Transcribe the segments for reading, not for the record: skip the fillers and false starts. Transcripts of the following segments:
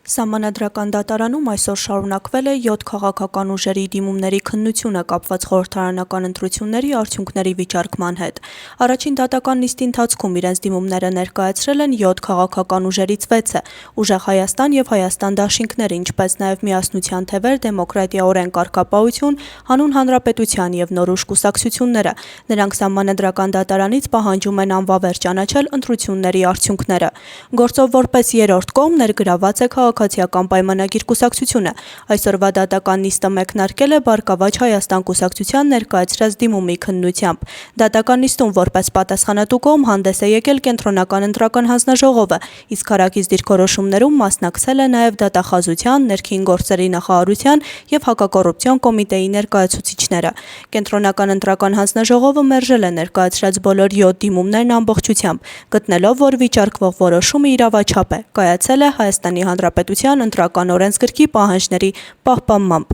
Սահմանադրական դատարանում այսօր շարունակվել է 7 քաղաքական ուժերի դիմումների քննությունը կապված խորհրդարանական ընտրությունների արդյունքների վիճարկման հետ։ Առաջին դատական նիստի ընթացքում իրենց դիմումները ներկայացրել են 7 քաղաքական ուժերից 6-ը՝ Ուժեղ Հայաստան և Հայաստան դաշինքները, ինչպես նաև Միասնության թևեր, Դեմոկրատիա օրենք առկապահություն, Հանուն Հանրապետության և Նոր ուժ կուսակցությունները։ Նրանք Սահմանադրական դատարանից պահանջում են անվավեր ճանաչել ընտրությունների արդյունքները։ Գործով որպես երրորդ կողմ ներգրաված է Քաղաքացիական պայմանագիր կուսակցությունը։ Այսօրվա դատական նիստը մեկնարկել է Բարգավաճ Հայաստան կուսակցության ներկայացրած դիմումի քննությամբ։ Դատական նիստում որպես պատասխանատու կողմ հանդես է եկել Կենտրոնական ընտրական հանձնաժողովը, իսկ հարակից դիրքորոշումներում մասնակցել է նաև Դատախազության, Ներքին գործերի նախարարության և Հակակոռուպցիոն կոմիտեի ներկայացուցիչները։ Կենտրոնական ընտրական հանձնաժողովը մերժել է ներկայացրած բոլոր 7 դիմումներն ամբողջությամբ, գտնելով, որ վիճարկվող որոշումը իրավաչափ է, կայացել է Հայաստանի Հանրապետության ընտրական օրենսգրքի պահանջների պահպանմամբ։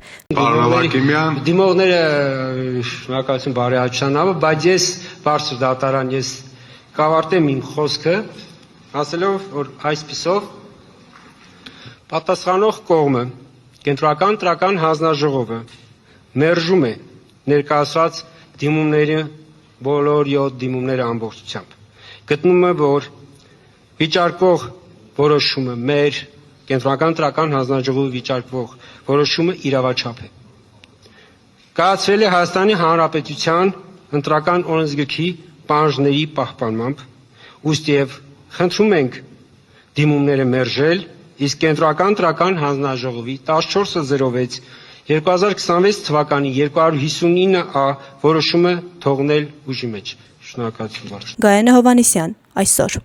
Դիմողները շնորհակալություն բարեհաճանալով, բայց ես բարձր դատարան ես կավարտեմ իմ խոսքը, ասելով, որ այսպիսով պատասխանող կողմը Կենտրոնական ընտրական հանձնաժողովը մերժում է ներկայացված դիմումների բոլոր 7 դիմումները ամբողջությամբ։ Գտնում է, որ վիճարկվող որոշումը մեր Կենտրոնական ընտրական հանձնաժողովի վիճարկվող որոշումը իրավաչափ է։ Կայացրել է Հայաստանի Հանրապետության ընտրական օրենսգրքի պահանջների պահպանմամբ, ուստիև խնդրում ենք դիմումները մերժել, իսկ Կենտրոնական ընտրական հանձնաժողովի 1406 2026 թվականի 259A որոշումը թողնել ուժի մեջ։ Շնորհակալություն։ Գայանե Հովհաննիսյան, Այսօր։